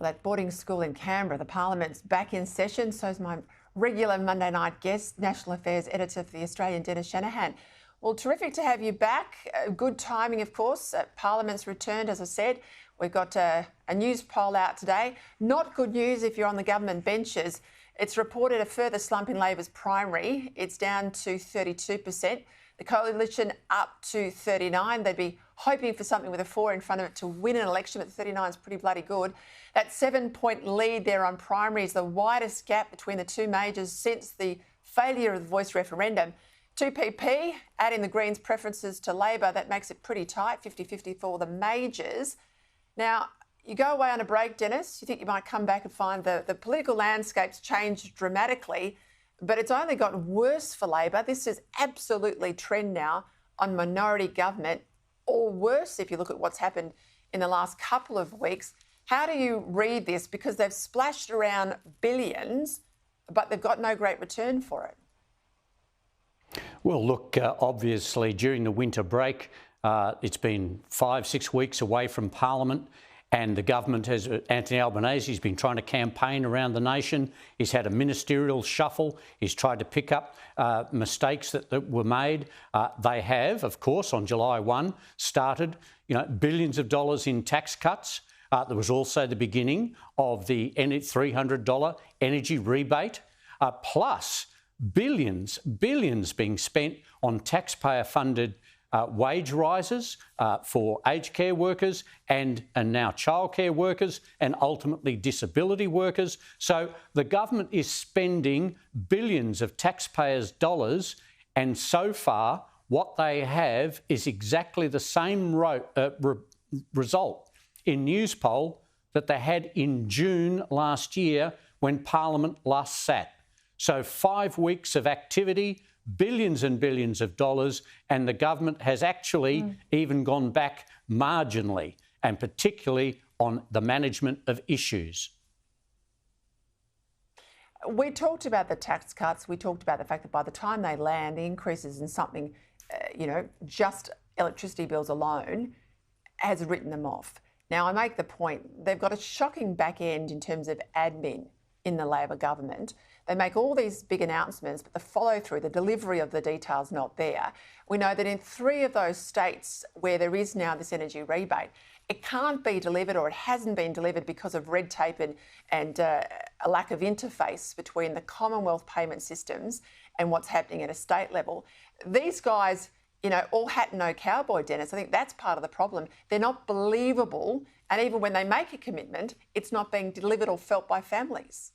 Well, at boarding school in Canberra, the Parliament's back in session. So's my regular Monday night guest, National Affairs Editor for The Australian, Dennis Shanahan. Well, terrific to have you back. Good timing, of course. Parliament's returned, as I said. We've got a Newspoll out today. Not good news if you're on the government benches. It's reported a further slump in Labor's primary. It's down to 32%. The Coalition up to 39%. They'd be hoping for something with a 4 in front of it to win an election, but 39 is pretty bloody good. That 7-point lead there on primary is the widest gap between the two majors since the failure of the voice referendum. 2PP, adding the Greens' preferences to Labor, that makes it pretty tight, 50-50 for the majors. Now, you go away on a break, Dennis. You think you might come back and find the political landscape's changed dramatically, but it's only gotten worse for Labor. This is absolutely trend now on minority government, or worse if you look at what's happened in the last couple of weeks. How do you read this? Because they've splashed around billions, but they've got no great return for it. Well, look, obviously during the winter break, it's been 5-6 weeks away from Parliament, and the government has, Anthony Albanese, has been trying to campaign around the nation. He's had a ministerial shuffle. He's tried to pick up mistakes that were made. They have, of course, on July 1, started, billions of dollars in tax cuts. There was also the beginning of the $300 energy rebate, plus billions being spent on taxpayer-funded wage rises for aged care workers and now childcare workers and ultimately disability workers. So the government is spending billions of taxpayers' dollars, and so far what they have is exactly the same result in Newspoll that they had in June last year when Parliament last sat. So 5 weeks of activity, billions and billions of dollars, and the government has actually even gone back marginally, and particularly on the management of issues. We talked about the tax cuts. We talked about the fact that by the time they land, the increases in something, just electricity bills alone has written them off. Now, I make the point, they've got a shocking back end in terms of admin in the Labor government. They make all these big announcements, but the follow-through, the delivery of the details not there. We know that in 3 of those states where there is now this energy rebate, it can't be delivered, or it hasn't been delivered because of red tape and a lack of interface between the Commonwealth payment systems and what's happening at a state level. These guys, all hat and no cowboy, Dennis. I think that's part of the problem. They're not believable, and even when they make a commitment, it's not being delivered or felt by families.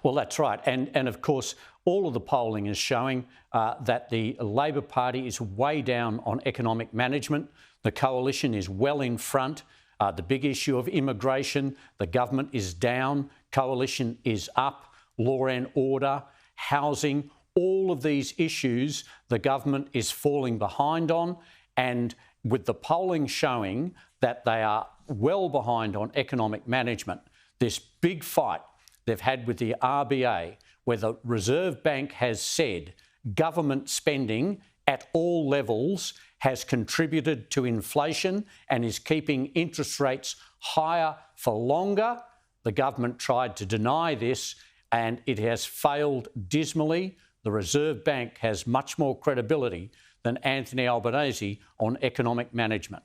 Well, that's right. And of course, all of the polling is showing that the Labor Party is way down on economic management. The Coalition is well in front. The big issue of immigration, the government is down, Coalition is up, law and order, housing, all of these issues the government is falling behind on. And with the polling showing that they are well behind on economic management, this big fight they've had with the RBA, where the Reserve Bank has said government spending at all levels has contributed to inflation and is keeping interest rates higher for longer. The government tried to deny this, and it has failed dismally. The Reserve Bank has much more credibility than Anthony Albanese on economic management.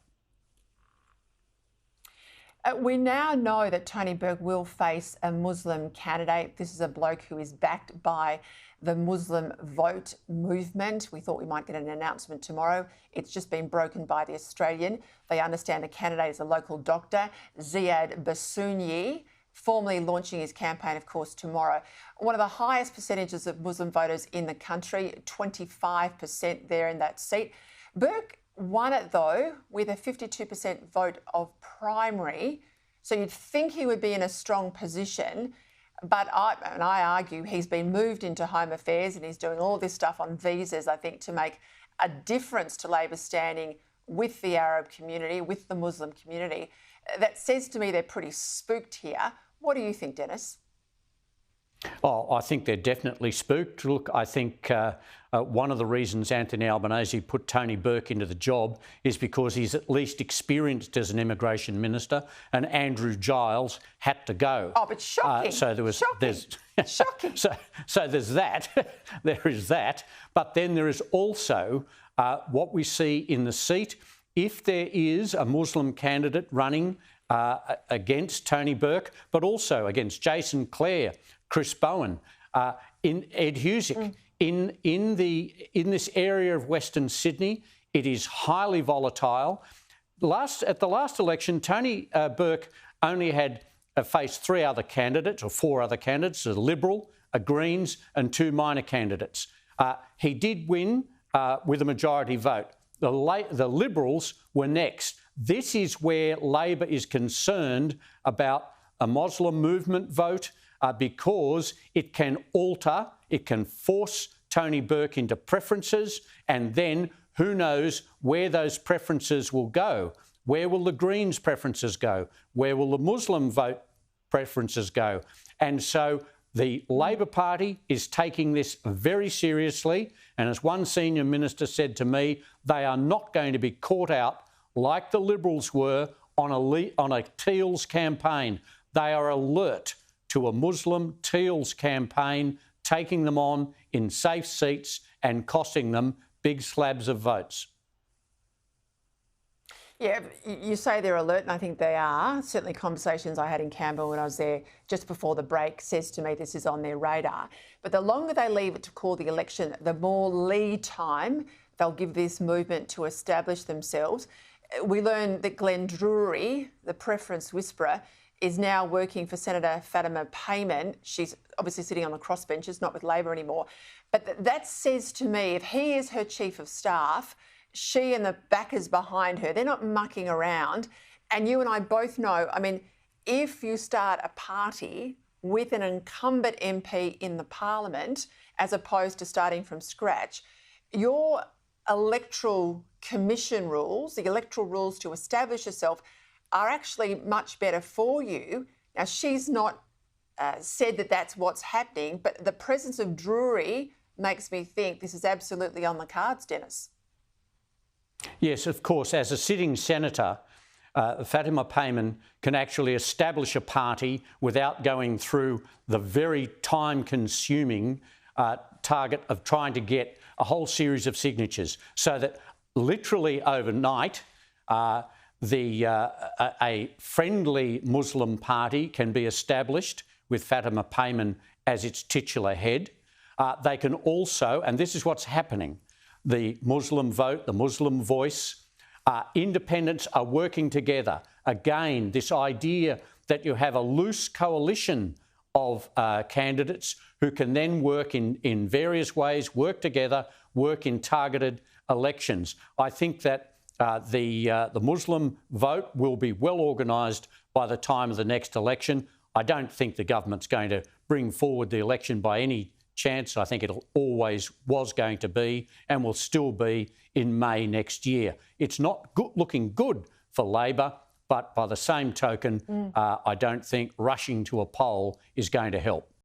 We now know that Tony Burke will face a Muslim candidate. This is a bloke who is backed by the Muslim vote movement. We thought we might get an announcement tomorrow. It's just been broken by The Australian. They understand the candidate is a local doctor, Ziad Bassouni, formally launching his campaign, of course, tomorrow. One of the highest percentages of Muslim voters in the country, 25% there in that seat. Burke won it, though, with a 52% vote of primary. So you'd think he would be in a strong position. But I argue he's been moved into Home Affairs, and he's doing all this stuff on visas, I think, to make a difference to Labor's standing with the Arab community, with the Muslim community. That says to me they're pretty spooked here. What do you think, Dennis? Oh, I think they're definitely spooked. Look, I think one of the reasons Anthony Albanese put Tony Burke into the job is because he's at least experienced as an immigration minister, and Andrew Giles had to go. Oh, but shocking. So there was shocking. Shocking. So there's that. There is that. But then there is also what we see in the seat. If there is a Muslim candidate running against Tony Burke, but also against Jason Clare, Chris Bowen, in Ed Husick, in this area of Western Sydney, it is highly volatile. At the last election, Tony Burke only had faced 3 other candidates, or 4 other candidates: a Liberal, a Greens, and 2 minor candidates. He did win with a majority vote. The Liberals were next. This is where Labor is concerned about a Muslim movement vote, because it can alter, it can force Tony Burke into preferences, and then who knows where those preferences will go. Where will the Greens' preferences go? Where will the Muslim vote preferences go? And so the Labor Party is taking this very seriously, and as one senior minister said to me, they are not going to be caught out like the Liberals were on a Teals campaign. They are alert to a Muslim Teals campaign, taking them on in safe seats and costing them big slabs of votes. Yeah, you say they're alert, and I think they are. Certainly conversations I had in Canberra when I was there just before the break says to me this is on their radar. But the longer they leave it to call the election, the more lead time they'll give this movement to establish themselves. We learned that Glenn Drury, the preference whisperer, is now working for Senator Fatima Payman. She's obviously sitting on the crossbenches, not with Labor anymore. But that says to me, if he is her chief of staff, she and the backers behind her, they're not mucking around. And you and I both know, I mean, if you start a party with an incumbent MP in the parliament, as opposed to starting from scratch, your electoral commission rules, the electoral rules to establish yourself, are actually much better for you. Now, she's not said that that's what's happening, but the presence of Drury makes me think this is absolutely on the cards, Dennis. Yes, of course. As a sitting senator, Fatima Payman can actually establish a party without going through the very time-consuming target of trying to get a whole series of signatures, so that literally overnight, a friendly Muslim party can be established with Fatima Payman as its titular head. They can also, and this is what's happening, the Muslim vote, the Muslim voice, independents are working together. Again, this idea that you have a loose coalition of candidates who can then work in various ways, work together, work in targeted elections. I think that the Muslim vote will be well organised by the time of the next election. I don't think the government's going to bring forward the election by any chance. I think it always was going to be and will still be in May next year. It's not looking good for Labor, but by the same token, I don't think rushing to a poll is going to help.